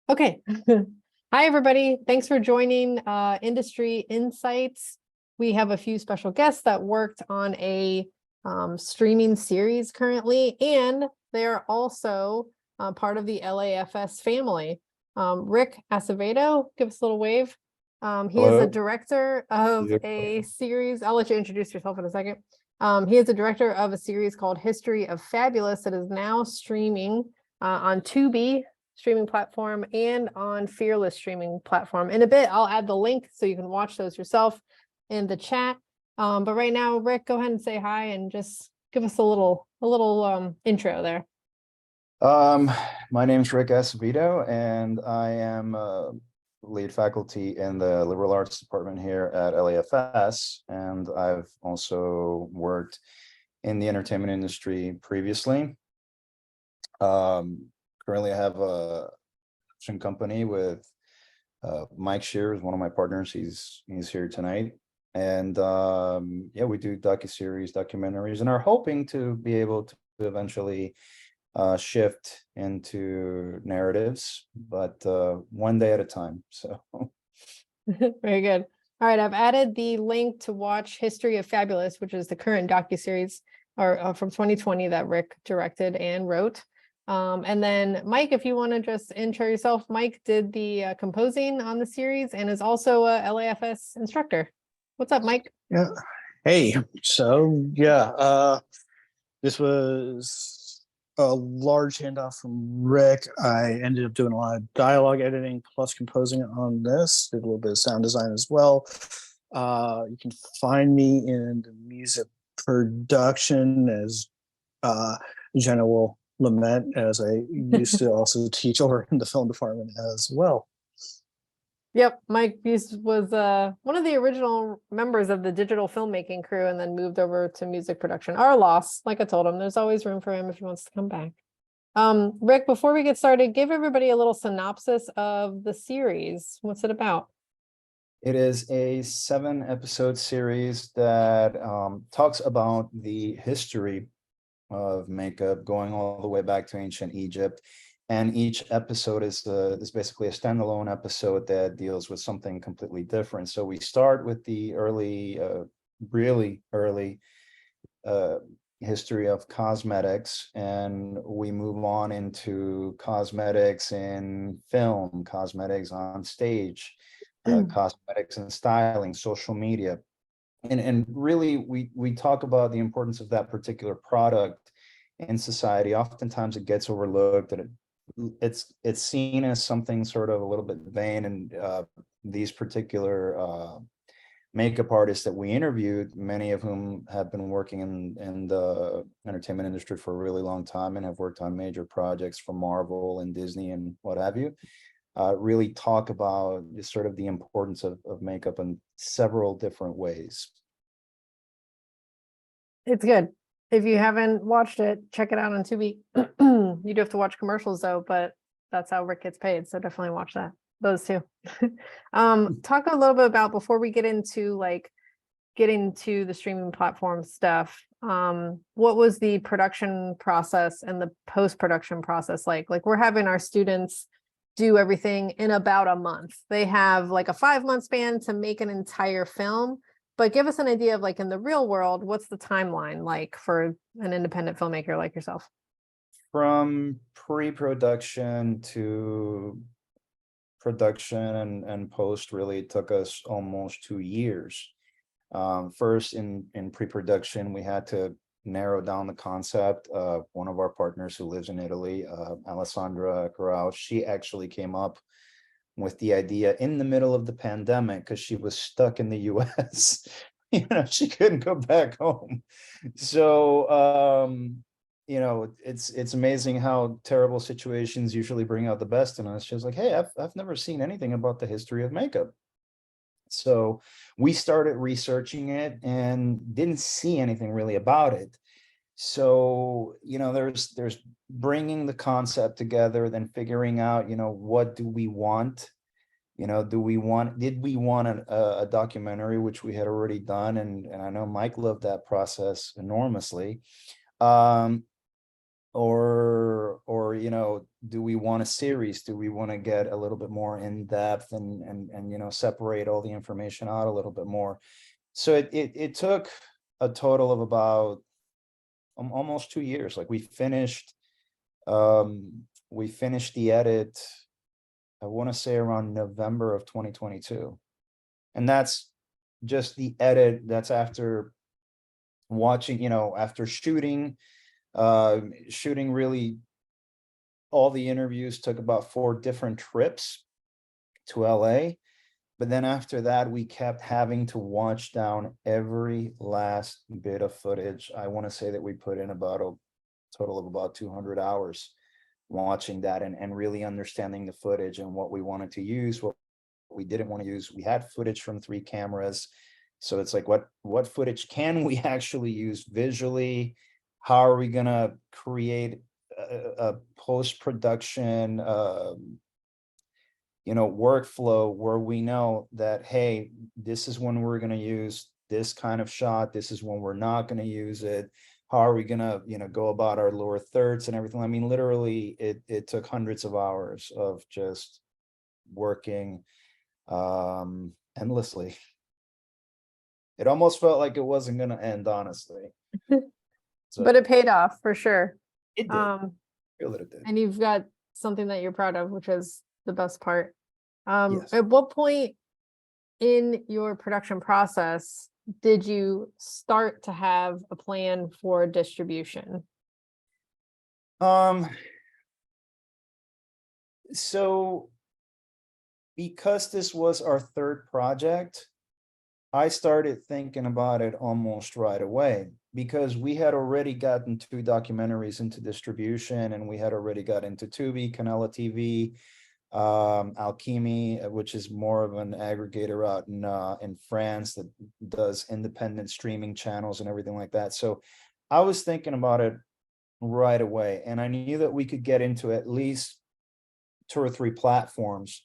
Okay. Hi, everybody. Thanks for joining Industry Insights. We have a few special guests that worked on a streaming series currently, and they are also part of the LAFS family. Rick Acevedo, give us a little wave. He is the Hello. director of a series. I'll let you introduce yourself in a second. He is the director of a series called History of Fabulous that is now streaming on Tubi streaming platform and on Fearless streaming platform. In a bit, I'll add the link so you can watch those yourself in the chat. But right now, Rick, go ahead and say hi and just give us a little intro there. My name is Rick Acevedo, and I am lead faculty in the liberal arts department here at LAFS, and I've also worked in the entertainment industry previously. Currently, I have a production company with Mike Shear is one of my partners. He's here tonight, and yeah, we do docuseries, documentaries, and are hoping to be able to eventually shift into narratives, but one day at a time. So very good. All right, I've added the link to watch History of Fabulous, which is the current docuseries or from 2020 that Rick directed and wrote. And then Mike, if you want to just intro yourself, Mike did the composing on the series and is also a LAFS instructor. What's up, Mike? Yeah. Hey, so yeah, this was a large handoff from Rick. I ended up doing a lot of dialogue editing plus composing on this, did a little bit of sound design as well. You can find me in the music production as Jenna will lament, as I used to also teach over in the film department as well. Yep, Mike Buse was one of the original members of the digital filmmaking crew and then moved over to music production. Our loss, like I told him, there's always room for him if he wants to come back. Rick, before we get started, give everybody a little synopsis of the series. What's it about? it is a 7-episode series that talks about the history of makeup going all the way back to ancient Egypt. And each episode is basically a standalone episode that deals with something completely different. So we start with the really early history of cosmetics, and we move on into cosmetics in film, cosmetics on stage, cosmetics and styling, social media. And really, we talk about the importance of that particular product in society. Oftentimes it gets overlooked, and it's seen as something sort of a little bit vain. And these particular makeup artists that we interviewed, many of whom have been working in the entertainment industry for a really long time and have worked on major projects for Marvel and Disney and what have you, really talk about just sort of the importance of makeup in several different ways. It's good. If you haven't watched it, check it out on Tubi. You do have to watch commercials though, but that's how Rick gets paid. So definitely watch that. Those two. Talk a little bit about, before we get into the streaming platform stuff, what was the production process and the post-production process like? Like, we're having our students do everything in about a month. They have like a 5-month span to make an entire film. But give us an idea of, like, in the real world, what's the timeline like for an independent filmmaker like yourself? From pre-production to production and post really took us almost 2 years. First, in pre-production, we had to narrow down the concept. One of our partners who lives in Italy, Alessandra Corral, she actually came up with the idea in the middle of the pandemic because she was stuck in the US. She couldn't go back home. So it's amazing how terrible situations usually bring out the best in us. She was like, hey, I've never seen anything about the history of makeup. So we started researching it and didn't see anything really about it. So there's bringing the concept together, then figuring out what do we want. Did we want a documentary, which we had already done, and I know Mike loved that process enormously. or you know, do we want a series? Do we want to get a little bit more in depth and you know, separate all the information out a little bit more? So it took a total of about almost 2 years. Like we finished the edit, I want to say around November of 2022. And that's just the edit. That's after watching, you know, after shooting really all the interviews. Took about 4 different trips to LA. But then after that, we kept having to watch down every last bit of footage. I want to say that we put in about a total of about 200 hours watching that and really understanding the footage and what we wanted to use, what we didn't want to use. We had footage from 3 cameras. So it's like, what footage can we actually use visually? How are we going to create a post-production, you know, workflow where we know that, hey, this is when we're going to use this kind of shot. This is when we're not going to use it. How are we going to, you know, go about our lower thirds and everything? I mean, literally it took hundreds of hours of just working endlessly. It almost felt like it wasn't going to end, honestly. So But it paid off for sure. it did. Um, Feel that it did. and you've got something that you're proud of, which is the best part. Yes. At what point in your production process did you start to have a plan for distribution? So because this was our 3rd project, I started thinking about it almost right away, because we had already gotten 2 documentaries into distribution, and we had already got into Tubi, Canela TV, Alchemy, which is more of an aggregator out in France that does independent streaming channels and everything like that. So I was thinking about it right away, and I knew that we could get into at least 2 or 3 platforms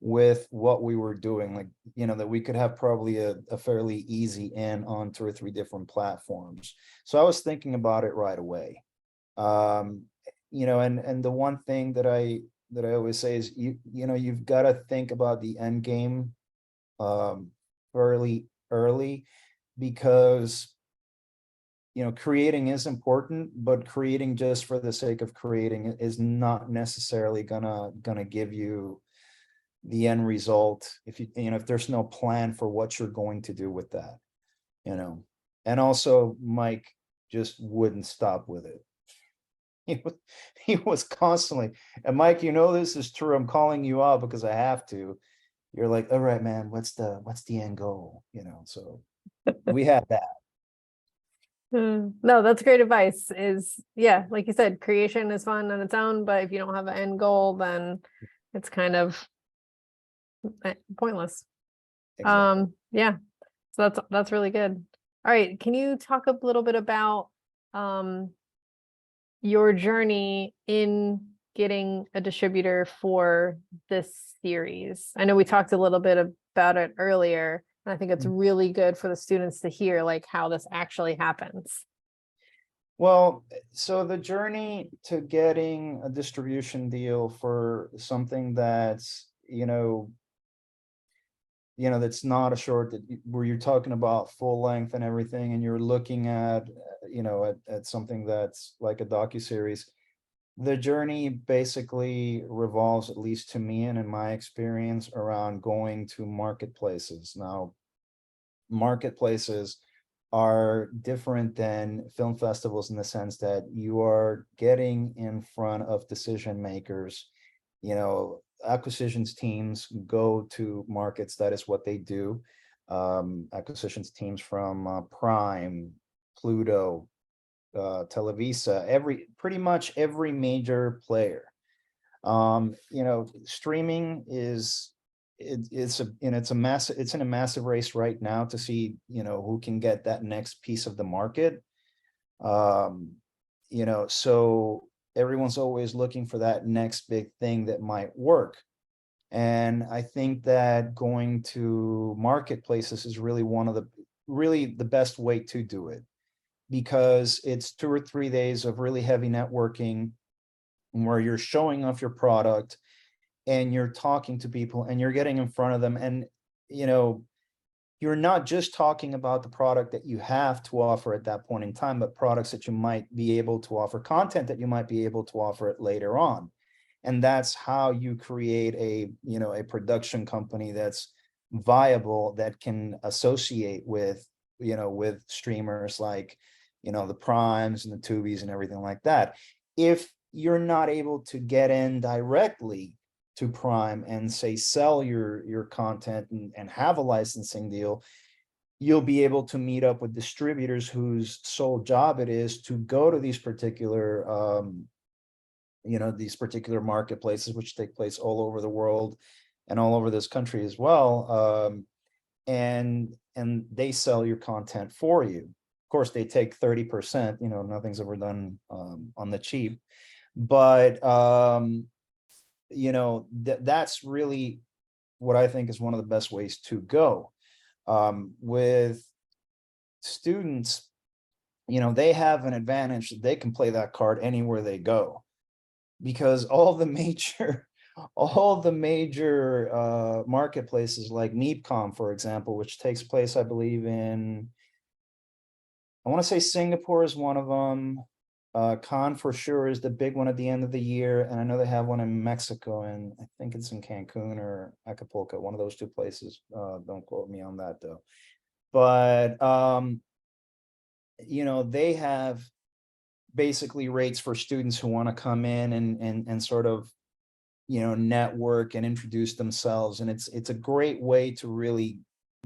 with what we were doing, like, you know, that we could have probably a fairly easy in on 2 or 3 different platforms. So I was thinking about it right away. You know, and the one thing that I always say is, you know, you've got to think about the end game fairly early, because you know, creating is important, but creating just for the sake of creating is not necessarily gonna give you the end result if you know, if there's no plan for what you're going to do with that, you know. And also Mike just wouldn't stop with it. He was constantly, and Mike, you know, this is true, I'm calling you out because I have to. You're like, all right, man, what's the end goal, you know? So we had that. No, that's great advice. Yeah, like you said, creation is fun on its own, but if you don't have an end goal, then it's kind of pointless. Exactly. Yeah, so that's really good. All right, can you talk a little bit about your journey in getting a distributor for this series? I know we talked a little bit about it earlier, and I think it's really good for the students to hear like how this actually happens. Well, so the journey to getting a distribution deal for something that's, that's not a short, where you're talking about full length and everything, and you're looking at, at something that's like a docuseries. The journey basically revolves, at least to me and in my experience, around going to marketplaces. Now, marketplaces are different than film festivals in the sense that you are getting in front of decision makers. Acquisitions teams go to markets. That is what they do. Acquisitions teams from Prime, Pluto, Televisa, pretty much every major player. Streaming it's in a massive race right now to see, who can get that next piece of the market. So everyone's always looking for that next big thing that might work. And I think that going to marketplaces is really the best way to do it, because it's 2 or 3 days of really heavy networking where you're showing off your product and you're talking to people and you're getting in front of them. And, you know, you're not just talking about the product that you have to offer at that point in time, but products that you might be able to offer, content that you might be able to offer it later on. And that's how you create a, you know, a production company that's viable, that can associate with, you know, with streamers like, you know, the Primes and the Tubies and everything like that. If you're not able to get in directly to Prime and say sell your content and have a licensing deal, you'll be able to meet up with distributors whose sole job it is to go to these particular you know, these particular marketplaces, which take place all over the world and all over this country as well. And they sell your content for you. Of course, they take 30%, you know, nothing's ever done on the cheap, but you know, that's really what I think is one of the best ways to go. With students, you know, they have an advantage that they can play that card anywhere they go, because all the major marketplaces like Meepcom, for example, which takes place, I believe, in, I want to say Singapore is one of them. Con for sure is the big one at the end of the year, and I know they have one in Mexico, and I think it's in Cancun or Acapulco, one of those two places. Don't quote me on that though. But you know, they have basically rates for students who want to come in and sort of, you know, network and introduce themselves, and it's a great way to really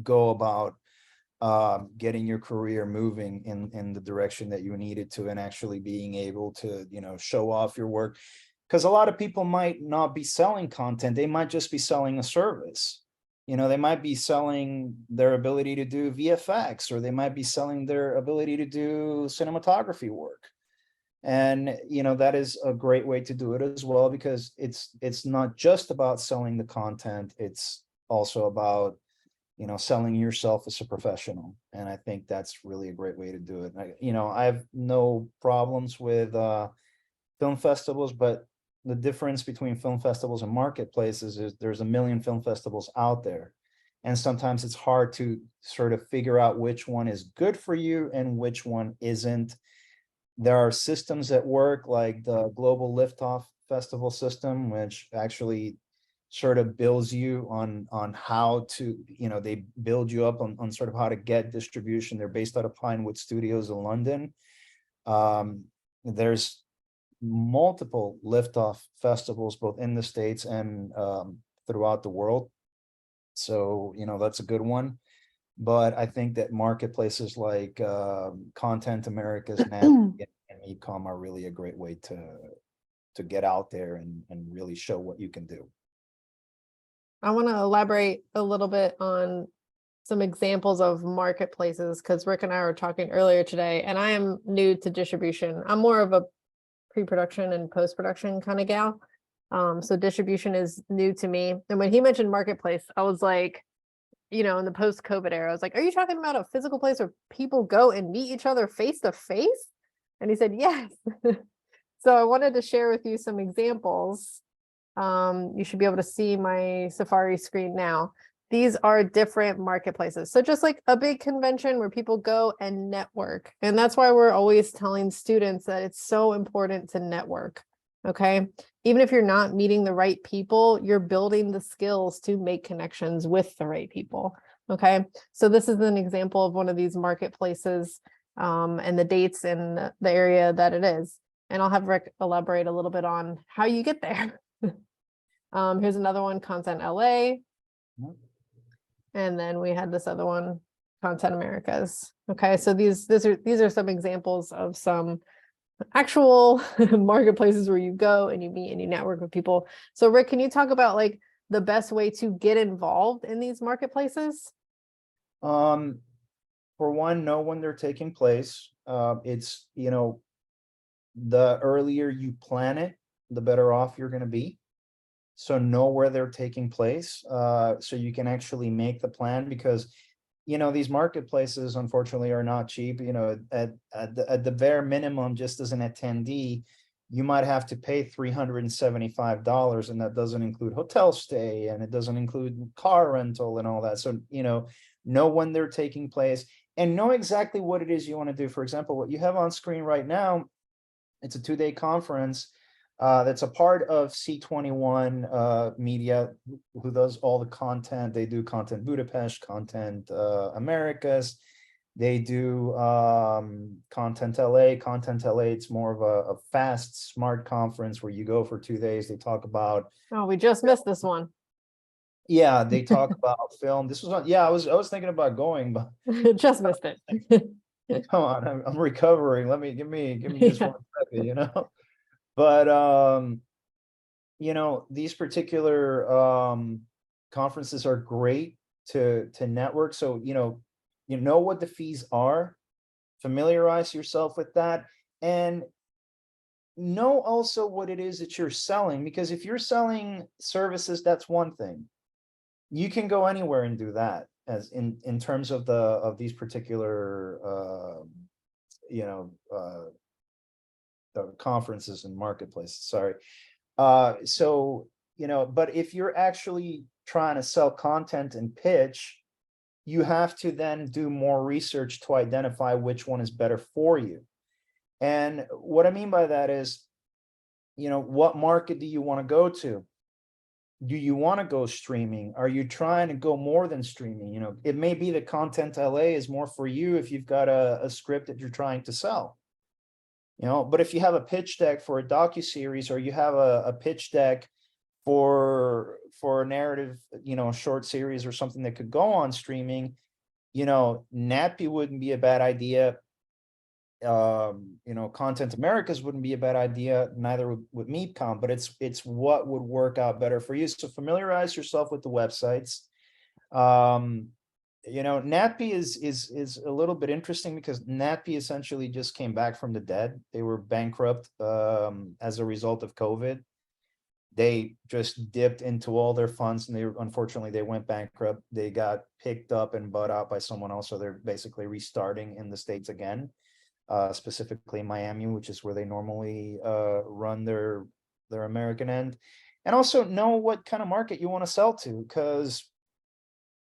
go about getting your career moving in the direction that you need it to, and actually being able to, you know, show off your work. Because a lot of people might not be selling content, they might just be selling a service. You know, they might be selling their ability to do VFX, or they might be selling their ability to do cinematography work. And, you know, that is a great way to do it as well, because it's not just about selling the content, it's also about, you know, selling yourself as a professional. And I think that's really a great way to do it. You know, I have no problems with film festivals, but the difference between film festivals and marketplaces is there's a million film festivals out there. And sometimes it's hard to sort of figure out which one is good for you and which one isn't. There are systems that work, like the Global Liftoff Festival system, which actually sort of builds you on how to, you know, they build you up on sort of how to get distribution. They're based out of Pinewood Studios in London. There's multiple Liftoff festivals, both in the States and throughout the world. So, you know, that's a good one. But I think that marketplaces like Content America's and Ecom are really a great way to get out there and really show what you can do. I want to elaborate a little bit on some examples of marketplaces, because Rick and I were talking earlier today, and I am new to distribution. I'm more of a pre-production and post-production kind of gal. So distribution is new to me. And when he mentioned marketplace, I was like, you know, in the post-COVID era, I was like, are you talking about a physical place where people go and meet each other face to face? And he said, yes. So I wanted to share with you some examples. You should be able to see my Safari screen now. These are different marketplaces. So just like a big convention where people go and network. And that's why we're always telling students that it's so important to network. Okay. Even if you're not meeting the right people, you're building the skills to make connections with the right people. Okay. So this is an example of one of these marketplaces and the dates and the area that it is. And I'll have Rick elaborate a little bit on how you get there. Here's another one, Content LA. And then we had this other one, Content Americas. Okay, so these are some examples of some actual marketplaces where you go and you meet and you network with people. So Rick, can you talk about like the best way to get involved in these marketplaces? For one, know when they're taking place. It's, you know, the earlier you plan it, the better off you're going to be. So know where they're taking place, so you can actually make the plan, because you know, these marketplaces unfortunately are not cheap, you know, at the bare minimum, just as an attendee, you might have to pay $375, and that doesn't include hotel stay, and it doesn't include car rental and all that. So, you know when they're taking place and know exactly what it is you want to do. For example, what you have on screen right now, it's a 2-day conference that's a part of C21 Media, who does all the content. They do Content Budapest, Content Americas. They do Content LA. Content LA, it's more of a fast, smart conference where you go for 2 days. They talk about, Oh, we just missed this one. yeah, they talk about film. This was on, yeah, I was thinking about going, but Just missed it. come on, I'm recovering. Give me just Yeah. 1 second, you know. But you know, these particular conferences are great to network. So, you know what the fees are, familiarize yourself with that, and know also what it is that you're selling. Because if you're selling services, that's one thing. You can go anywhere and do that, as in terms of these particular you know conferences and marketplaces. Sorry. So, you know, but if you're actually trying to sell content and pitch, you have to then do more research to identify which one is better for you. And what I mean by that is, you know, what market do you want to go to? Do you want to go streaming? Are you trying to go more than streaming? You know, it may be that Content LA is more for you if you've got a script that you're trying to sell. You know, but if you have a pitch deck for a docuseries, or you have a pitch deck for a narrative, you know, short series or something that could go on streaming, you know, NATPE wouldn't be a bad idea. You know, Content Americas wouldn't be a bad idea, neither with MeetCom, but it's what would work out better for you. So familiarize yourself with the websites. You know, NatP is a little bit interesting because NatP essentially just came back from the dead. They were bankrupt as a result of COVID. They just dipped into all their funds, and unfortunately they went bankrupt. They got picked up and bought out by someone else, so they're basically restarting in the States again, specifically Miami, which is where they normally run their American end. And also know what kind of market you want to sell to, because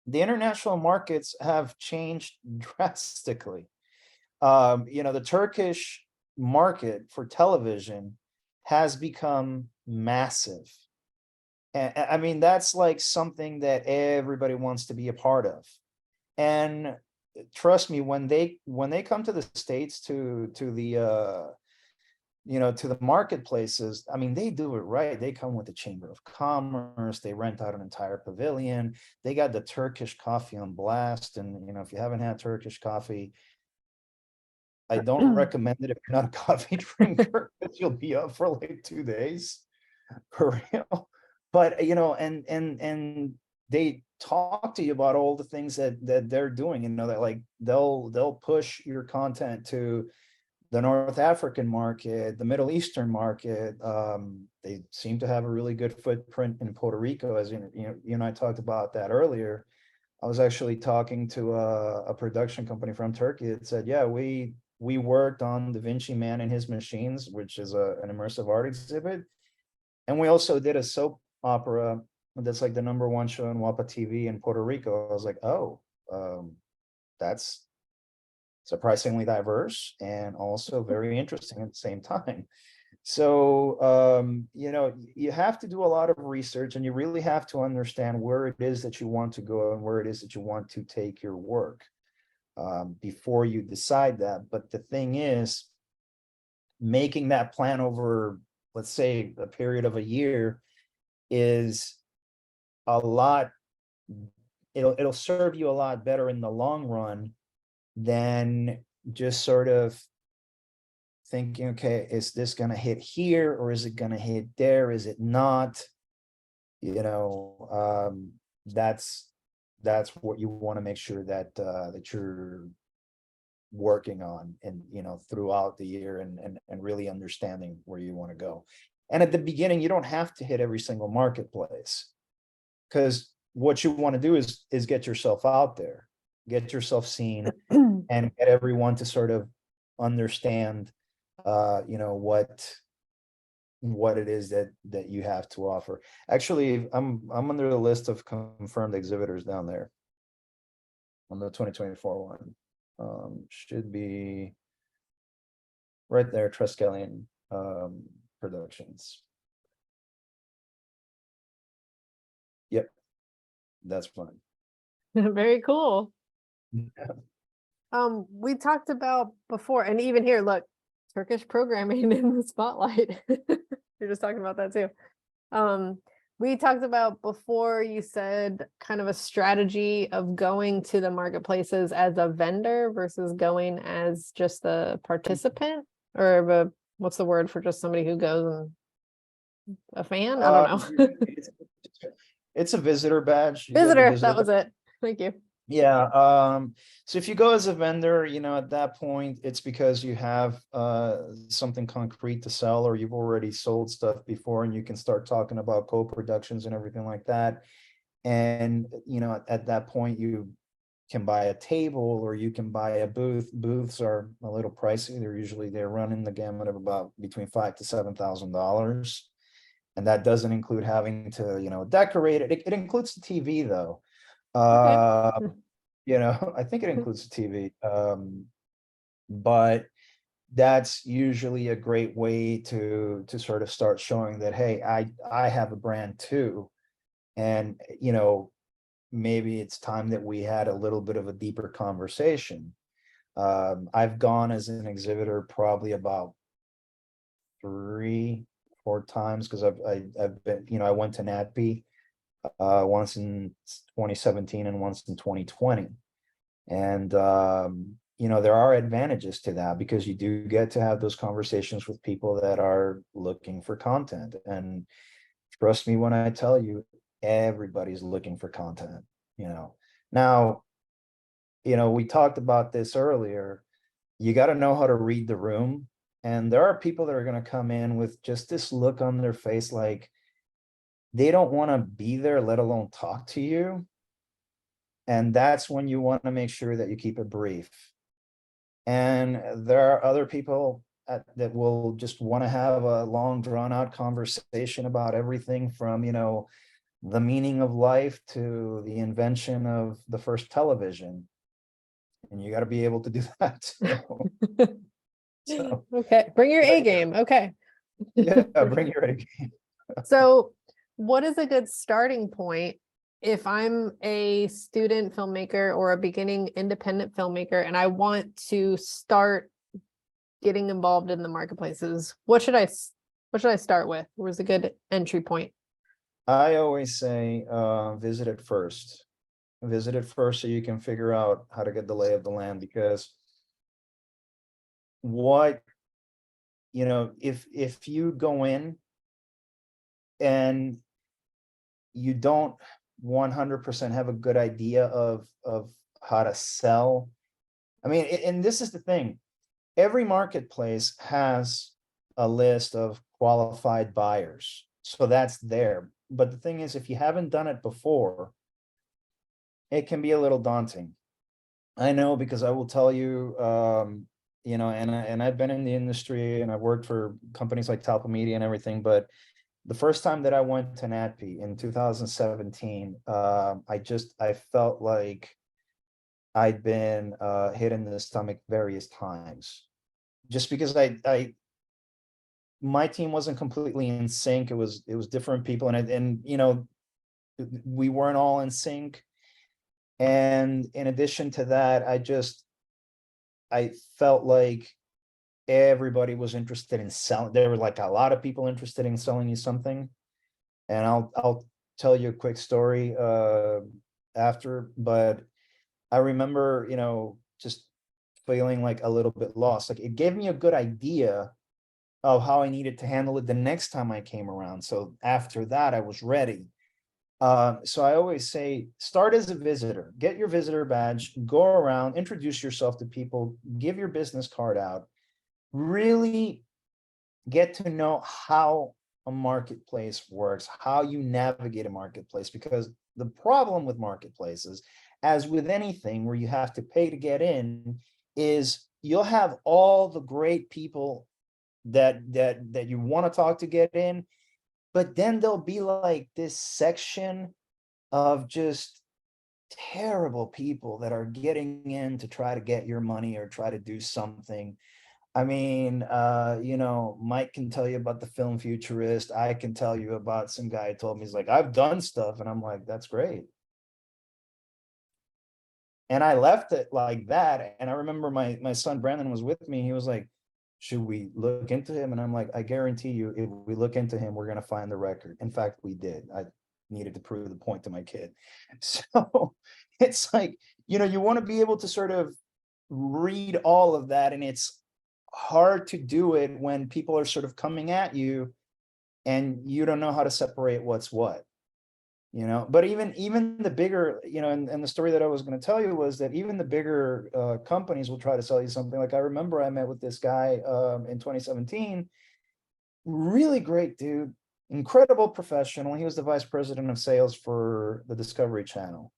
the international markets have changed drastically. You know, the Turkish market for television has become massive. And I mean, that's like something that everybody wants to be a part of. And trust me, when they come to the States to the you know, to the marketplaces, I mean, they do it right. They come with the Chamber of Commerce, they rent out an entire pavilion, they got the Turkish coffee on blast. And, you know, if you haven't had Turkish coffee, I don't recommend it if you're not a coffee drinker, because you'll be up for like 2 days, for real. But, you know, and they talk to you about all the things that they're doing, you know, that like they'll push your content to the North African market, the Middle Eastern market. They seem to have a really good footprint in Puerto Rico, as you and I talked about that earlier. I was actually talking to a production company from Turkey that said, yeah, we worked on Da Vinci Man and His Machines, which is an immersive art exhibit. And we also did a soap opera that's like the #1 show in WAPA TV in Puerto Rico. I was like, oh, that's surprisingly diverse and also very interesting at the same time. So, you know, you have to do a lot of research, and you really have to understand where it is that you want to go and where it is that you want to take your work before you decide that. But the thing is, making that plan over, let's say, a period of a year is a lot. It'll serve you a lot better in the long run than just sort of thinking, okay, is this going to hit here, or is it going to hit there? Is it not? You know, that's what you want to make sure that that you're working on, and, you know, throughout the year, and really understanding where you want to go. And at the beginning, you don't have to hit every single marketplace, because what you want to do is get yourself out there. get yourself seen, and get everyone to sort of understand, you know, what it is that you have to offer. Actually, I'm under the list of confirmed exhibitors down there on the 2024 one. Should be right there, Triskelion Productions. Yep, that's fine. Very cool. Yeah. We talked about before, and even here, look, Turkish programming in the spotlight. You're just talking about that too. We talked about before, you said kind of a strategy of going to the marketplaces as a vendor versus going as just a participant, or what's the word for just somebody who goes and a fan? I don't know. It's a visitor badge. You get the Visitor, visitor that was it. Thank you. Yeah, so if you go as a vendor, you know, at that point, it's because you have something concrete to sell, or you've already sold stuff before, and you can start talking about co-productions and everything like that. And, you know, at that point, you can buy a table or you can buy a booth. Booths are a little pricey. They're running the gamut of about between $5,000 to $7,000. And that doesn't include having to, you know, decorate it. It includes the TV though. You know, I think it includes the TV. But that's usually a great way to sort of start showing that, hey, I have a brand too. And, you know, maybe it's time that we had a little bit of a deeper conversation. I've gone as an exhibitor probably about 3-4 times, because I've been, you know, I went to NADP once in 2017 and once in 2020. And, you know, there are advantages to that, because you do get to have those conversations with people that are looking for content. And trust me when I tell you, everybody's looking for content, you know. Now, you know, we talked about this earlier. You got to know how to read the room. And there are people that are going to come in with just this look on their face, like they don't want to be there, let alone talk to you. And that's when you want to make sure that you keep it brief. And there are other people that will just want to have a long, drawn out conversation about everything from, you know, the meaning of life to the invention of the first television. And you got to be able to do that too. So, Okay, bring your A yeah. game. Okay. Yeah, For bring sure. your A game. So, what is a good starting point if I'm a student filmmaker or a beginning independent filmmaker and I want to start getting involved in the marketplaces? What should I start with? Where's a good entry point? I always say visit it first. Visit it first so you can figure out how to get the lay of the land, because what, you know, if you go in and you don't 100% have a good idea of how to sell. I mean, and this is the thing, every marketplace has a list of qualified buyers, so that's there. But the thing is, if you haven't done it before, it can be a little daunting. I know, because I will tell you, you know, and I've been in the industry and I've worked for companies like Talpa Media and everything, but the first time that I went to NADP in 2017, I felt like I'd been hit in the stomach various times, just because my team wasn't completely in sync. It was different people, and you know, we weren't all in sync. And in addition to that, I felt like everybody was interested in selling. There were like a lot of people interested in selling you something. And I'll tell you a quick story after, but I remember, you know, just feeling like a little bit lost. Like, it gave me a good idea of how I needed to handle it the next time I came around. So after that, I was ready. So I always say, start as a visitor, get your visitor badge, go around, introduce yourself to people, give your business card out, really get to know how a marketplace works, how you navigate a marketplace, because the problem with marketplaces, as with anything where you have to pay to get in, is you'll have all the great people that you want to talk to get in, but then there'll be like this section of just terrible people that are getting in to try to get your money or try to do something. I mean, Mike can tell you about the film futurist. I can tell you about some guy who told me, he's like, I've done stuff. And I'm like, that's great. And I left it like that. And I remember my son Brandon was with me. He was like, should we look into him? And I'm like, I guarantee you, if we look into him, we're going to find the record. In fact, we did. I needed to prove the point to my kid. So it's like, you want to be able to sort of read all of that. And it's hard to do it when people are sort of coming at you and you don't know how to separate what's what. But even the bigger, and the story that I was going to tell you was that even the bigger companies will try to sell you something. Like I remember I met with this guy in 2017, really great dude, incredible professional. He was the vice president of sales for the Discovery Channel.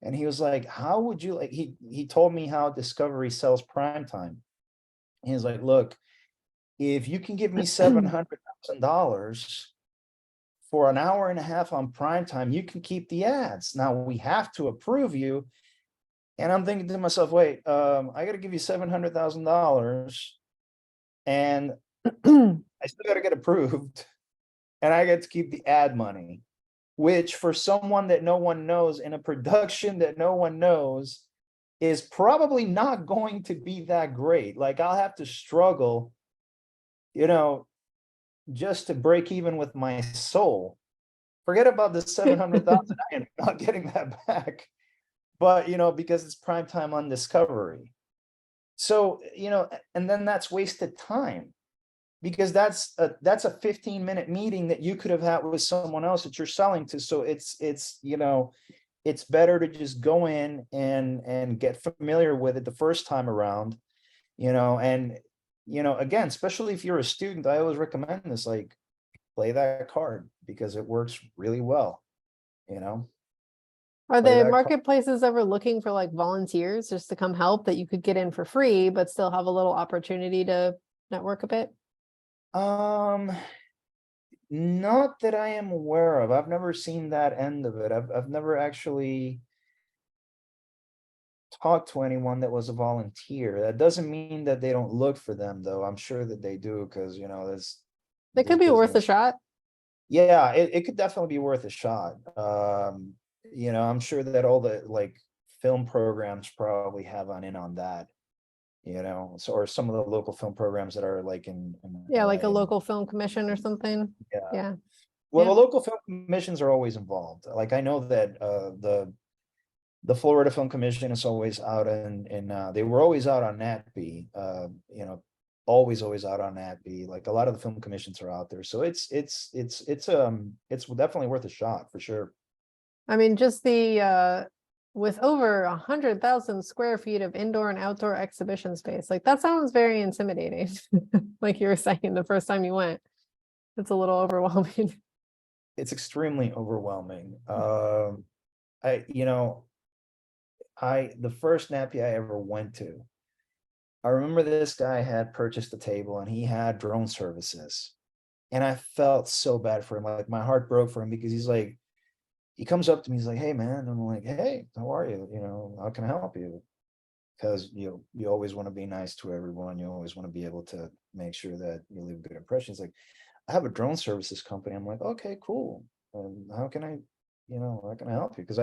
And he was like, how would you like, he told me how Discovery sells primetime. He was like, look, if you can give me $700,000 for an hour and a half on primetime, you can keep the ads. Now we have to approve you. And I'm thinking to myself, wait, I got to give you $700,000 and I still got to get approved and I get to keep the ad money, which for someone that no one knows in a production that no one knows is probably not going to be that great. Like I'll have to struggle, just to break even with my soul. Forget about the 700,000. I am not getting that back. But, because it's prime time on Discovery. So, and then that's wasted time because that's a 15-minute meeting that you could have had with someone else that you're selling to. So it's better to just go in and get familiar with it the first time around, and again, especially if you're a student, I always recommend this, like play that card because it works really well, Are Play the that marketplaces ever looking for like volunteers just to come help that you could get in for free, but still have a little opportunity to network a bit? Not that I am aware of. I've never seen that end of it. I've never actually talked to anyone that was a volunteer. That doesn't mean that they don't look for them, though. I'm sure that they do because there's It could be worth a business. shot. Yeah, it could definitely be worth a shot. I'm sure that all the like film programs probably have on that, so or some of the local film programs that are like in Yeah, like a LA. local film commission or something. Yeah. Yeah. Well, Yeah. the local film commissions are always involved. Like I know that the Florida Film Commission is always out in they were always out on NATB, always out on NATB. Like a lot of the film commissions are out there. So it's definitely worth a shot for sure. I mean, just with over 100,000 square feet of indoor and outdoor exhibition space, like that sounds very intimidating. Like you were saying the first time you went, it's a little overwhelming. It's extremely overwhelming. The first NAPI I ever went to, I remember this guy had purchased a table and he had drone services. And I felt so bad for him. Like my heart broke for him because he comes up to me, he's like, hey man. And I'm like, hey, how are you? How can I help you? Because you always want to be nice to everyone. You always want to be able to make sure that you leave good impressions. Like, I have a drone services company. I'm like, okay, cool. How can I help you? Because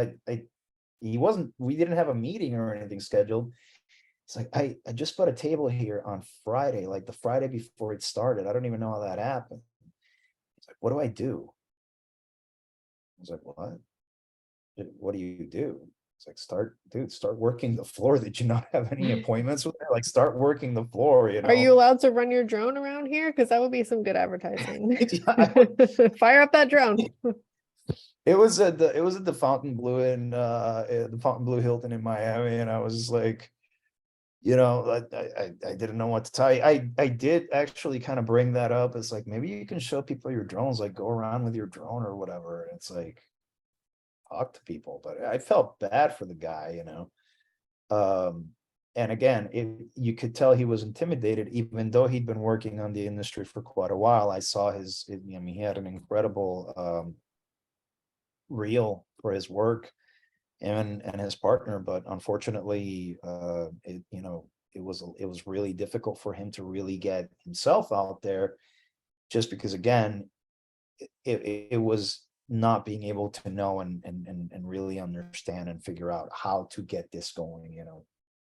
we didn't have a meeting or anything scheduled. It's like, I just bought a table here on Friday, like the Friday before it started. I don't even know how that happened. It's like, what do I do? I was like, what? What do you do? It's like, start working the floor. Did you not have any appointments with it? Like, start working the floor, Are you allowed to run your drone around here? Because that would be some good advertising. Fire up that drone. It was at the Fontainebleau the Fontainebleau Hilton in Miami, and I was just like, I didn't know what to tell you. I did actually kind of bring that up. It's like, maybe you can show people your drones, like go around with your drone or whatever. And it's like, talk to people, but I felt bad for the guy, you know. And again, you could tell he was intimidated, even though he'd been working on the industry for quite a while. I saw I mean, he had an incredible reel for his work and his partner, but unfortunately, you know, it was really difficult for him to really get himself out there, just because again, it was not being able to know and really understand and figure out how to get this going, you know.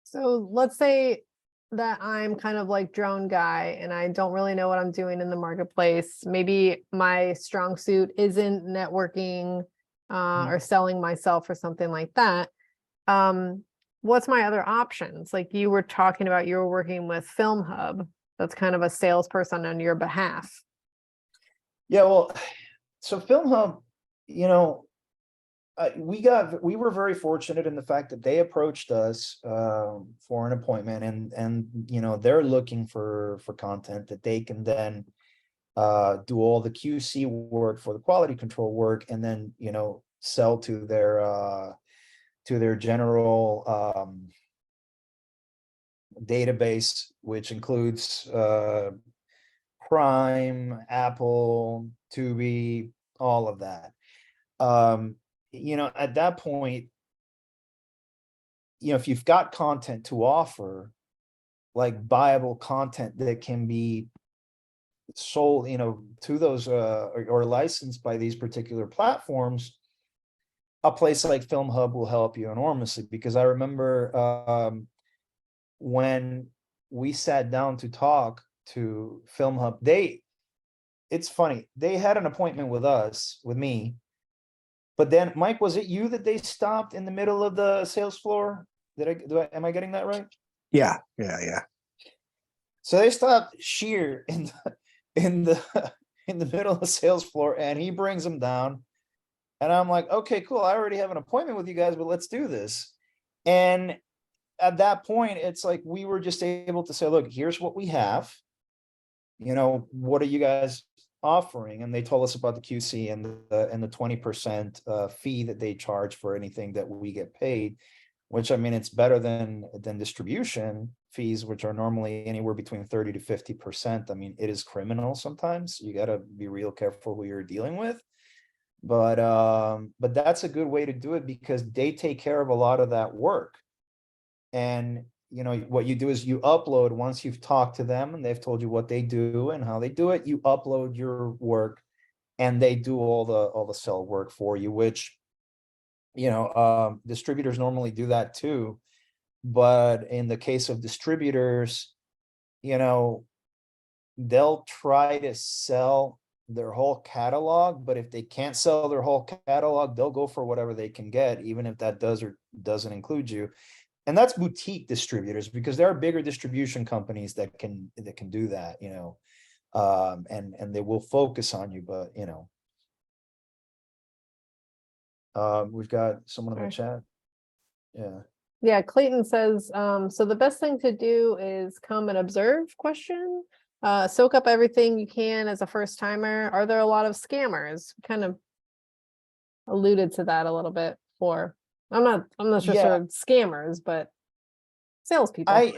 So let's say that I'm kind of like drone guy and I don't really know what I'm doing in the marketplace. Maybe my strong suit isn't networking or selling myself or something like that. What's my other options? Like you were talking about, you were working with Film Hub. That's kind of a salesperson on your behalf. Yeah, well, so Film Hub, you know, we were very fortunate in the fact that they approached us for an appointment, and you know, they're looking for content that they can then do all the QC work for the quality control work, and then, you know, sell to their general database, which includes Prime, Apple, Tubi, all of that. You know, at that point, you know, if you've got content to offer, like buyable content that can be sold, you know, to those or licensed by these particular platforms, a place like Film Hub will help you enormously. Because I remember when we sat down to talk to Film Hub, it's funny, they had an appointment with me, but then Mike, was it you that they stopped in the middle of the sales floor? Am I getting that right? Yeah. So they stopped Sheer in the in the middle of the sales floor, and he brings them down. And I'm like, okay, cool. I already have an appointment with you guys, but let's do this. And at that point, it's like we were just able to say, look, here's what we have. You know, what are you guys offering? And they told us about the QC and the 20% fee that they charge for anything that we get paid, which, I mean, it's better than distribution fees, which are normally anywhere between 30 to 50%. I mean, it is criminal sometimes. You got to be real careful who you're dealing with. But that's a good way to do it, because they take care of a lot of that work. And you know, what you do is you upload, once you've talked to them and they've told you what they do and how they do it, you upload your work, and they do all the cell work for you, which, you know, distributors normally do that too. But in the case of distributors, you know, they'll try to sell their whole catalog, but if they can't sell their whole catalog, they'll go for whatever they can get, even if that does or doesn't include you. And that's boutique distributors, because there are bigger distribution companies that can do that, you know, and they will focus on you. But you know, we've got someone in the chat. Yeah. Yeah, Clayton says, so the best thing to do is come and observe, soak up everything you can as a first timer. Are there a lot of scammers? Kind of alluded to that a little bit before. I'm not sure sort of scammers, but salespeople.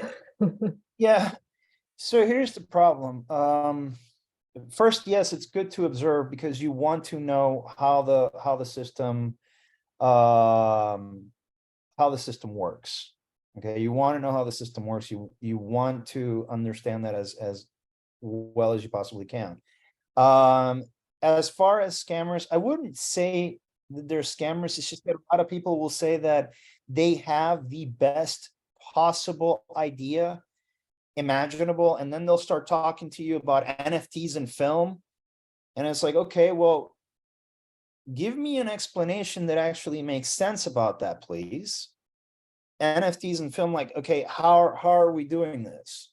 Yeah. So here's the problem. First, yes, it's good to observe, because you want to know how the system works. Okay, you want to know how the system works. You want to understand that as well as you possibly can. As far as scammers, I wouldn't say that they're scammers. It's just that a lot of people will say that they have the best possible idea imaginable, and then they'll start talking to you about NFTs and film. And it's like, okay, well, give me an explanation that actually makes sense about that, please. NFTs and film, like, okay, how are we doing this?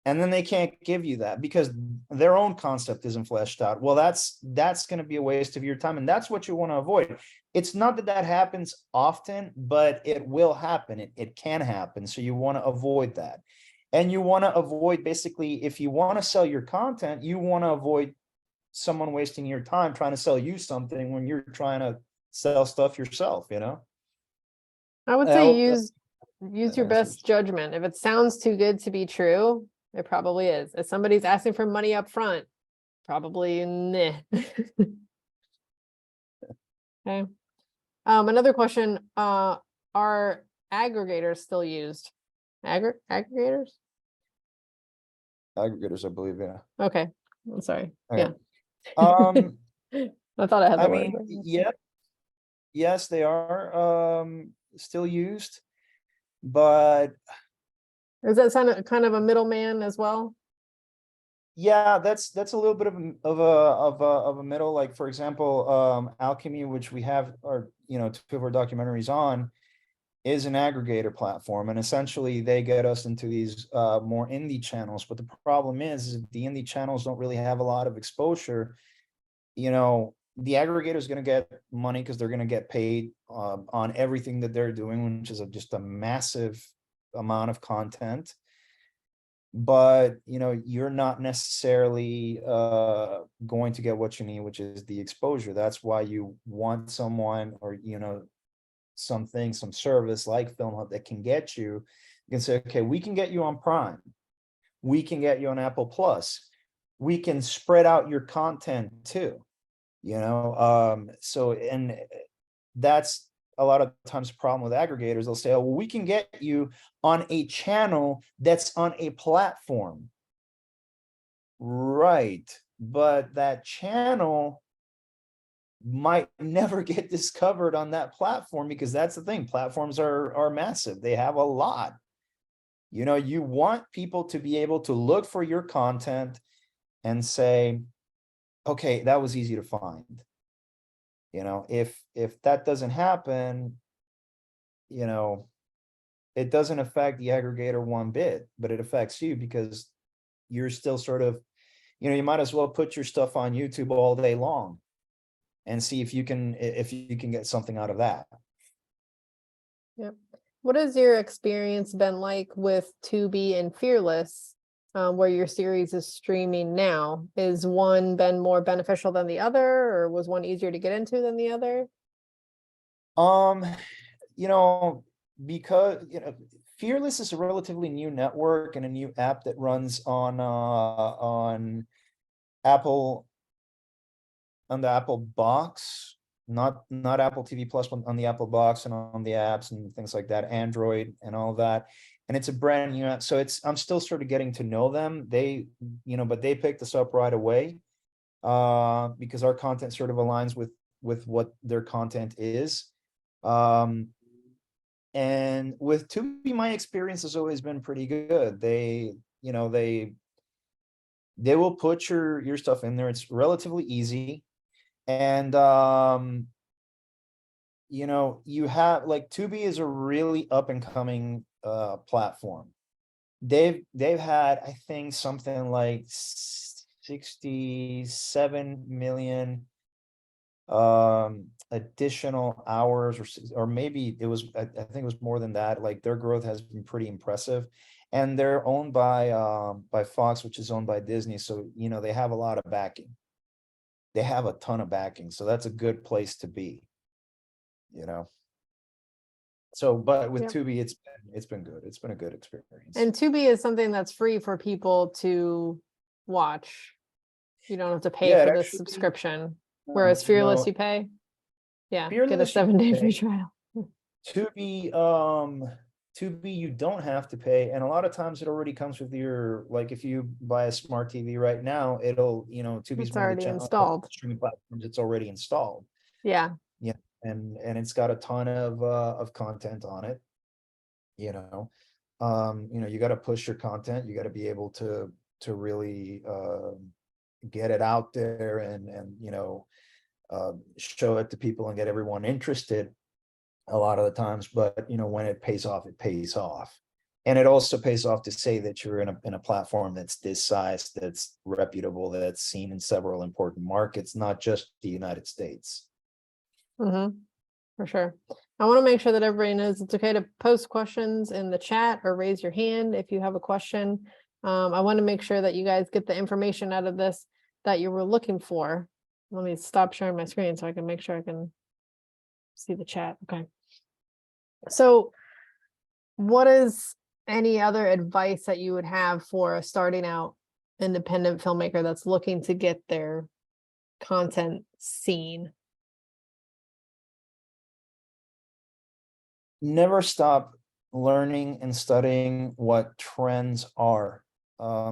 And then they can't give you that because their own concept isn't fleshed out. Well, that's going to be a waste of your time, and that's what you want to avoid. It's not that happens often, but it will happen. It can happen. So you want to avoid that. And you want to avoid, basically, if you want to sell your content, you want to avoid someone wasting your time trying to sell you something when you're trying to sell stuff yourself, you know? I would I say hope use that your answers. best judgment. If it sounds too good to be true, it probably is. If somebody's asking for money up front, probably nah. Okay. Another question, are aggregators still used? Aggregators? Aggregators, I believe, yeah. Okay, I'm sorry. Okay. Yeah. Um, I thought I had I the word. mean, but- yeah, yes, they are still used, but Is that kind of a middleman as well? yeah, that's a little bit of a middle. Like for example, Alchemy, which we have our two of our documentaries on, is an aggregator platform, and essentially they get us into these more indie channels. But the problem is the indie channels don't really have a lot of exposure. The aggregator is going to get money because they're going to get paid on everything that they're doing, which is just a massive amount of content. But you're not necessarily going to get what you need, which is the exposure. That's why you want someone, or something, some service like FilmHub that can get you. You can say, okay, we can get you on Prime, we can get you on Apple Plus, we can spread out your content too. So, and that's a lot of times the problem with aggregators. They'll say, oh, well, we can get you on a channel that's on a platform. Right. But that channel might never get discovered on that platform, because that's the thing. Platforms are massive. They have a lot. You want people to be able to look for your content and say, okay, that was easy to find. If that doesn't happen, it doesn't affect the aggregator one bit, but it affects you because you're still sort of, you might as well put your stuff on YouTube all day long and see if you can get something out of that. Yep. What has your experience been like with Tubi and Fearless, where your series is streaming now? Is one been more beneficial than the other, or was one easier to get into than the other? Because Fearless is a relatively new network and a new app that runs on Apple, on the Apple box, not Apple TV Plus, but on the Apple box and on the apps and things like that, Android and all of that. And it's a brand new app, so I'm still sort of getting to know them. But they picked us up right away because our content sort of aligns with what their content is. And with Tubi, my experience has always been pretty good. They will put your stuff in there. It's relatively easy. And you have, like, Tubi is a really up and coming platform. They've had, I think, something like 67 million additional hours, or maybe it was, I think it was more than that. Like, their growth has been pretty impressive, and they're owned by Fox, which is owned by Disney. So they have a lot of backing. They have a ton of backing, so that's a good place to be. So, but with Yep. Tubi, it's been good. It's been a good experience. And Tubi is something that's free for people to watch. You don't have to pay Yeah, it for this actually- subscription. Whereas Fearless, no. you pay. Yeah, get a Fearless, you 7-day free pay. trial. Tubi, you don't have to pay, and a lot of times it already comes with your, like, if you buy a smart TV right now, it'll, Tubi's It's one of already the installed. streaming platforms. It's already installed. Yeah. Yeah, and it's got a ton of content on it. You got to push your content. You got to be able to really get it out there and show it to people and get everyone interested a lot of the times. But when it pays off, it pays off. And it also pays off to say that you're in a platform that's this size, that's reputable, that's seen in several important markets, not just the United States. Mm-hmm. For sure. I want to make sure that everybody knows it's okay to post questions in the chat or raise your hand if you have a question. I want to make sure that you guys get the information out of this that you were looking for. Let me stop sharing my screen so I can make sure I can see the chat. Okay. So what is any other advice that you would have for a starting out independent filmmaker that's looking to get their content seen? Never stop learning and studying what trends are,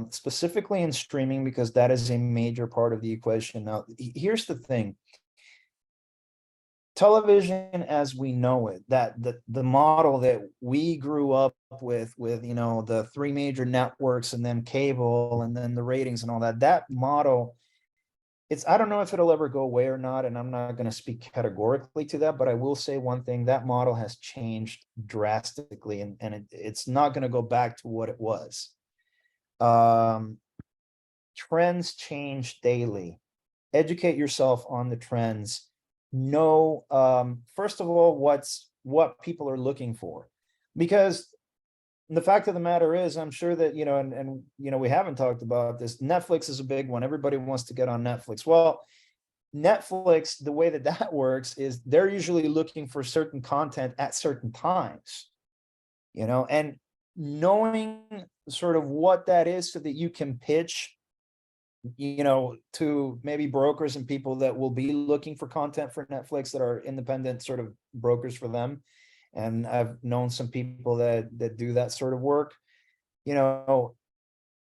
specifically in streaming, because that is a major part of the equation. Now, here's the thing. Television as we know it, that the model that we grew up with, you know, the three major networks and then cable and then the ratings and all that, that model, I don't know if it'll ever go away or not, and I'm not going to speak categorically to that, but I will say one thing, that model has changed drastically, and it's not going to go back to what it was. Trends change daily. Educate yourself on the trends. Know, first of all, what people are looking for, because the fact of the matter is, I'm sure that, you know, and you know, we haven't talked about this. Netflix is a big one. Everybody wants to get on Netflix. Well, Netflix, the way that that works is they're usually looking for certain content at certain times, you know, and knowing sort of what that is so that you can pitch, you know, to maybe brokers and people that will be looking for content for Netflix that are independent sort of brokers for them. And I've known some people that do that sort of work. You know,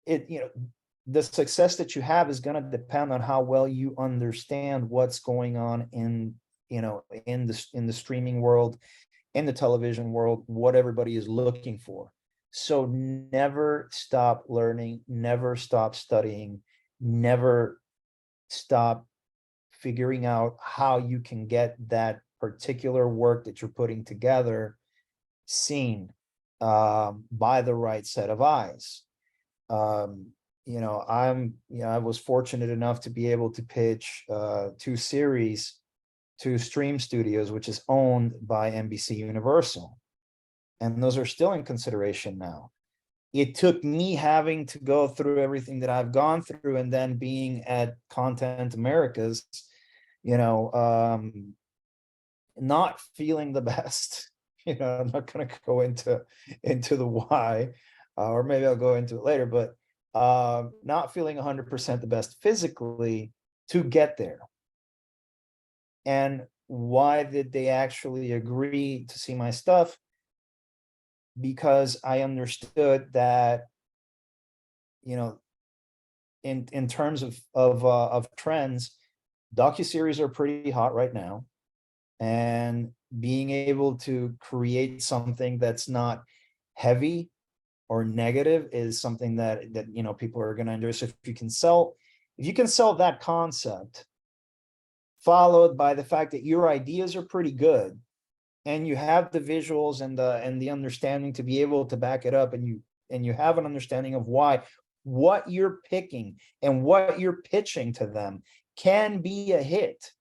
the success that you have is going to depend on how well you understand what's going on in, you know, in the streaming world, in the television world, what everybody is looking for. So never stop learning, never stop studying, never stop figuring out how you can get that particular work that you're putting together seen by the right set of eyes. You know, I was fortunate enough to be able to pitch 2 series to Stream Studios, which is owned by NBC Universal, and those are still in consideration now. It took me having to go through everything that I've gone through, and then being at Content Americas, you know, not feeling the best. You know, I'm not going to go into the why, or maybe I'll go into it later, but not feeling 100% the best physically to get there. And why did they actually agree to see my stuff? Because I understood that, you know, in terms of trends, docuseries are pretty hot right now, and being able to create something that's not heavy or negative is something that you know, people are going to enjoy. So if you can sell that concept, followed by the fact that your ideas are pretty good, and you have the visuals and the understanding to be able to back it up, and you have an understanding of why what you're picking and what you're pitching to them can be a hit,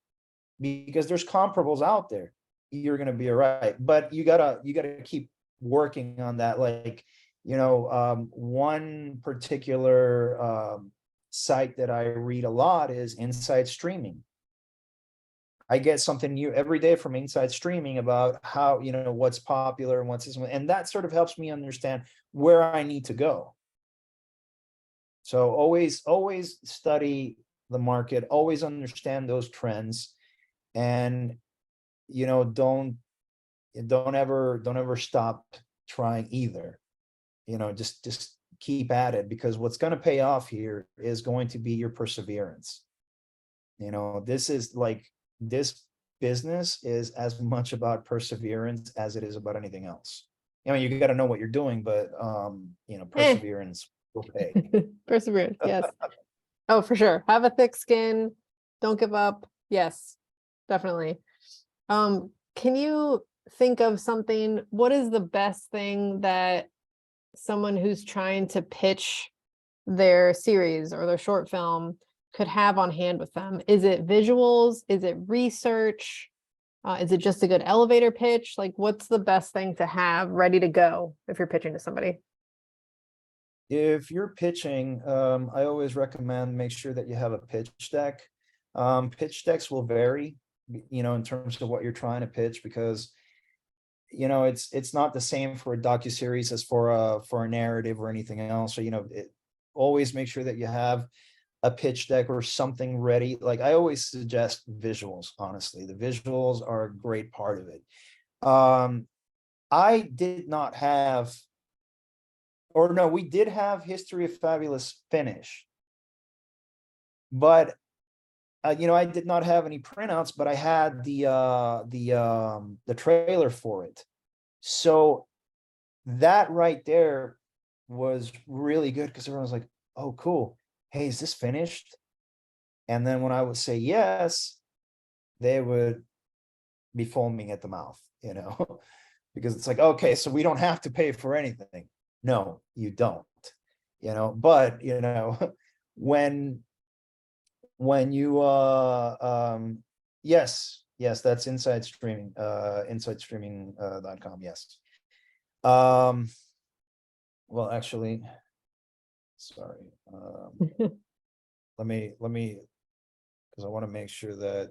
because there's comparables out there, you're going to be all right. But you gotta keep working on that. Like, you know, one particular site that I read a lot is Inside Streaming. I get something new every day from Inside Streaming about how, you know, what's popular and what's this, and that sort of helps me understand where I need to go. So always study the market, always understand those trends, and, you know, don't ever stop trying either. You know, just keep at it, because what's going to pay off here is going to be your perseverance. You know, this business is as much about perseverance as it is about anything else. You know, you got to know what you're doing, but you know, perseverance will pay. Perseverance, yes. Oh, for sure. Have a thick skin. Don't give up. Yes, definitely. Can you think of something? What is the best thing that someone who's trying to pitch their series or their short film could have on hand with them? Is it visuals? Is it research? Is it just a good elevator pitch? Like, what's the best thing to have ready to go if you're pitching to somebody? If you're pitching, I always recommend make sure that you have a pitch deck. Pitch decks will vary you know, in terms of what you're trying to pitch, because you know, it's not the same for a docuseries as for a narrative or anything else. So, you know, always make sure that you have a pitch deck or something ready. Like I always suggest visuals, honestly. The visuals are a great part of it. I did not have, or no, we did have History of Fabulous finish. But you know, I did not have any printouts, but I had the trailer for it. So that right there was really good because everyone was like, oh, cool. Hey, is this finished? And then when I would say yes, they would be foaming at the mouth, you know, because it's like, okay, so we don't have to pay for anything. No, you don't, you know, but you know, when you yes, that's Inside Streaming, insidestreaming.com, yes. Well, actually, sorry, let me, because I want to make sure that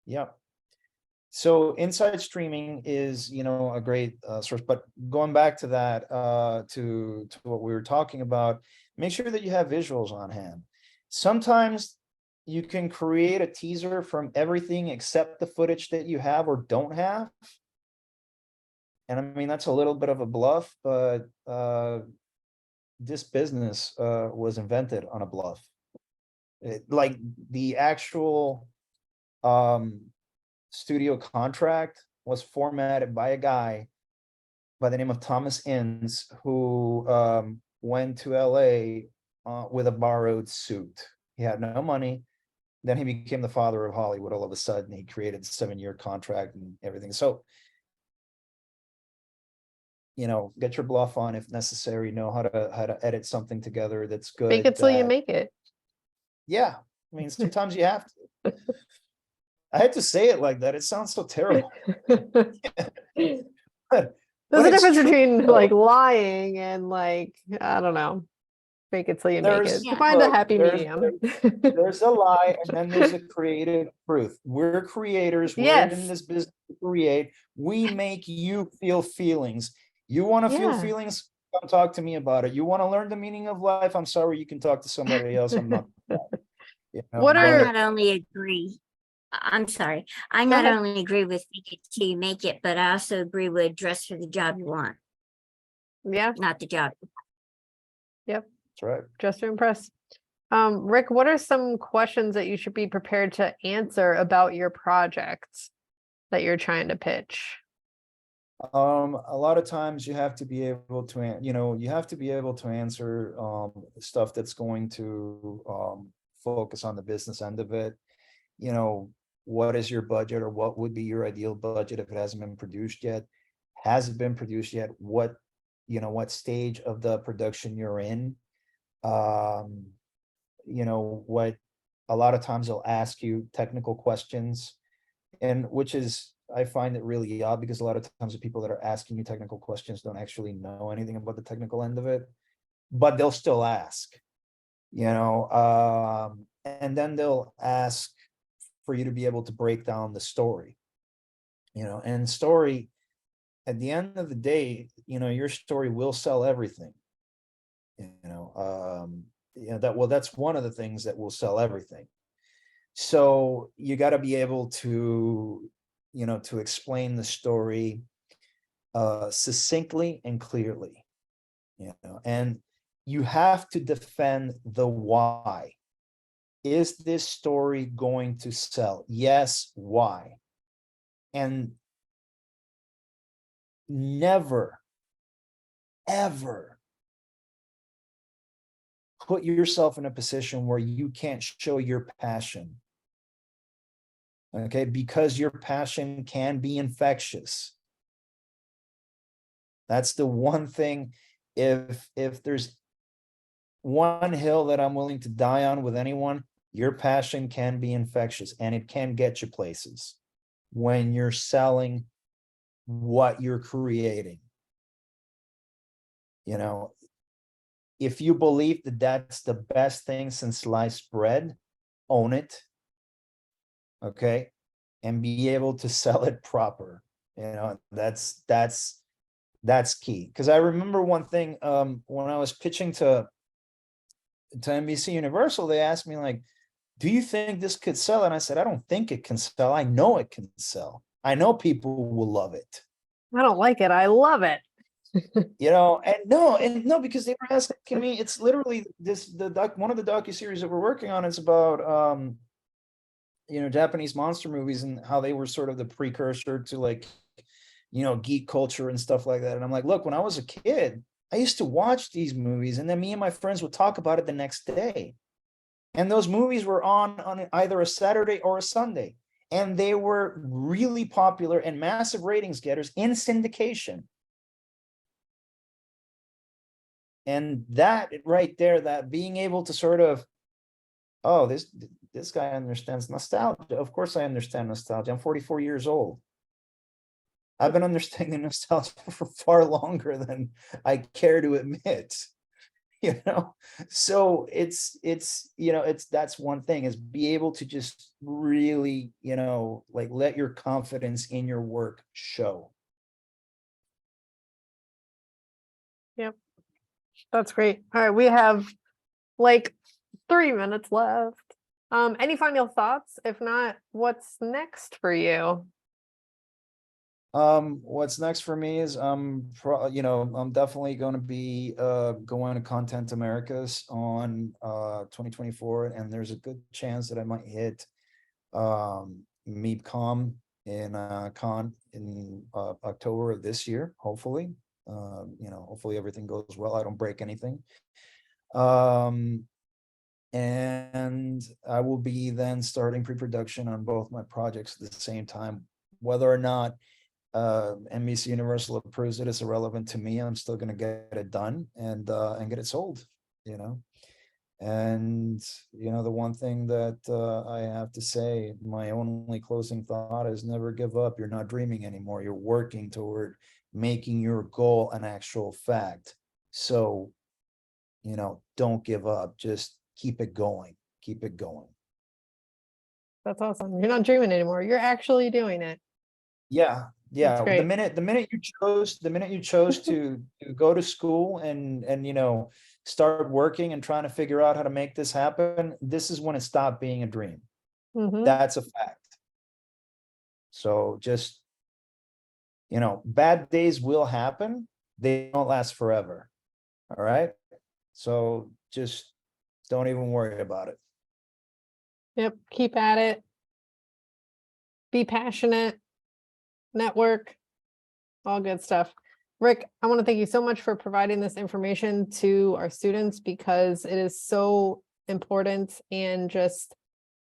yeah. So Inside Streaming is, you know, a great source, but going back to that, to what we were talking about, make sure that you have visuals on hand. Sometimes you can create a teaser from everything except the footage that you have or don't have. And I mean, that's a little bit of a bluff, but this business was invented on a bluff. Like the actual studio contract was formatted by a guy by the name of Thomas Innes, who went to LA with a borrowed suit. He had no money. Then he became the father of Hollywood all of a sudden. He created a 7-year contract and everything. So, you know, get your bluff on if necessary, know how to edit something together that's good. Fake it till you make it. Yeah. I mean, sometimes you have to. I had to say it like that. It sounds so terrible. There's But a it's difference true, between though. like lying and like, I don't know, fake it till you make it. There's, To find a look, happy there's medium. there's a lie and then there's a creative truth. We're creators. We're in Yes. this business to create. We make you feel feelings. You want to feel Yeah. feelings? Come talk to me about it. You want to learn the meaning of life? I'm sorry, you can talk to somebody else. I'm not. You know, What I are- but not only agree, I'm sorry, I Go not ahead. only agree with fake it till you make it, but I also agree with dress for the job you want, Yeah, not the job. that's right. just to impress. Rick, what are some questions that you should be prepared to answer about your projects that you're trying to pitch? A lot of times you have to be able to, you know, you have to be able to answer stuff that's going to focus on the business end of it. You know, what is your budget, or what would be your ideal budget if it hasn't been produced yet? Has it been produced yet? What, you know, what stage of the production you're in? You know, what, a lot of times they'll ask you technical questions, and which is, I find it really odd because a lot of times the people that are asking you technical questions don't actually know anything about the technical end of it, but they'll still ask, you know, and then they'll ask for you to be able to break down the story, you know, and story, at the end of the day, you know, your story will sell everything, you know, that, well, that's one of the things that will sell everything. So you got to be able to, you know, to explain the story succinctly and clearly, you know, and you have to defend the why. Is this story going to sell? Yes, why? And never, ever put yourself in a position where you can't show your passion. Okay, because your passion can be infectious. That's the one thing. If there's one hill that I'm willing to die on with anyone, your passion can be infectious, and it can get you places when you're selling what you're creating. You know, if you believe that that's the best thing since sliced bread, own it. Okay, and be able to sell it proper. That's key. Because I remember one thing, when I was pitching to NBC Universal, they asked me like, do you think this could sell? And I said, I don't think it can sell. I know it can sell. I know people will love it. I don't like it. I love it. And no, because they were asking me, it's literally one of the docuseries that we're working on is about Japanese monster movies and how they were sort of the precursor to like, geek culture and stuff like that. And I'm like, look, when I was a kid, I used to watch these movies, and then me and my friends would talk about it the next day. And those movies were on either a Saturday or a Sunday, and they were really popular and massive ratings getters in syndication. And that right there, that being able to sort of, oh, this guy understands nostalgia. Of course I understand nostalgia. I'm 44 years old. I've been understanding nostalgia for far longer than I care to admit. So it's that's one thing, is be able to just really, like, let your confidence in your work show. Yep. That's great. All right. We have like 3 minutes left. Any final thoughts? If not, what's next for you? What's next for me is I'm definitely going to be going to Content Americas on 2024, and there's a good chance that I might hit MeepCon in con in October of this year, hopefully. Hopefully everything goes well, I don't break anything. And I will be then starting pre-production on both my projects at the same time. Whether or not NBC Universal approves it is irrelevant to me. I'm still going to get it done and get it sold. And the one thing that I have to say, my only closing thought is never give up. You're not dreaming anymore. You're working toward making your goal an actual fact. So don't give up. Just keep it going. Keep it going. That's awesome. You're not dreaming anymore. You're actually doing it. Yeah. That's great. The minute you chose to go to school and start working and trying to figure out how to make this happen, this is when it stopped being a dream. Mhm. That's a fact. So just bad days will happen. They don't last forever. All right. So just don't even worry about it. Yep. Keep at it. Be passionate. Network. All good stuff. Rick, I want to thank you so much for providing this information to our students, because it is so important and just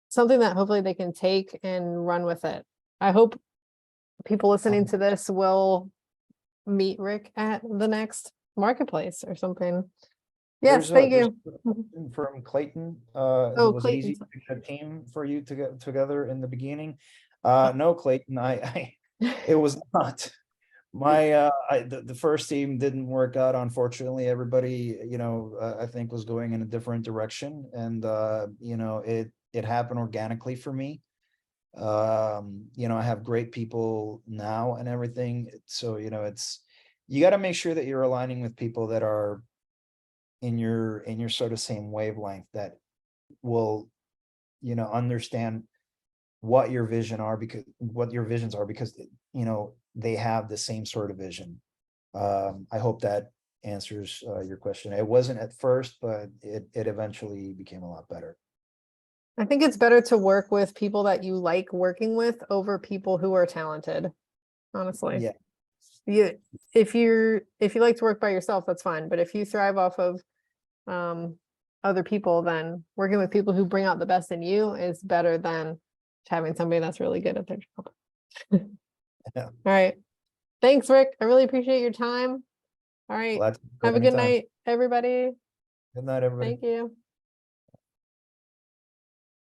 something that hopefully they can take and run with it. I hope people listening to this will meet Rick at the next marketplace or something. Yes, thank There's you. a question from Clayton. Oh, Was Clayton. it easy to get a team for you to get together in the beginning? No, Clayton, it was not. The first team didn't work out, unfortunately. Everybody, I think was going in a different direction, and it happened organically for me. I have great people now and everything. So, you got to make sure that you're aligning with people that are in your sort of same wavelength, that will, understand what your visions are, because they have the same sort of vision. I hope that answers your question. It wasn't at first, but it eventually became a lot better. I think it's better to work with people that you like working with over people who are talented. Honestly. Yeah. If you like to work by yourself, that's fine. But if you thrive off of other people, then working with people who bring out the best in you is better than having somebody that's really good at their job. Yeah. All right. Thanks, Rick. I really appreciate your time. All right. Glad to Have a good anytime. night, everybody. Good night, everybody. Thank you.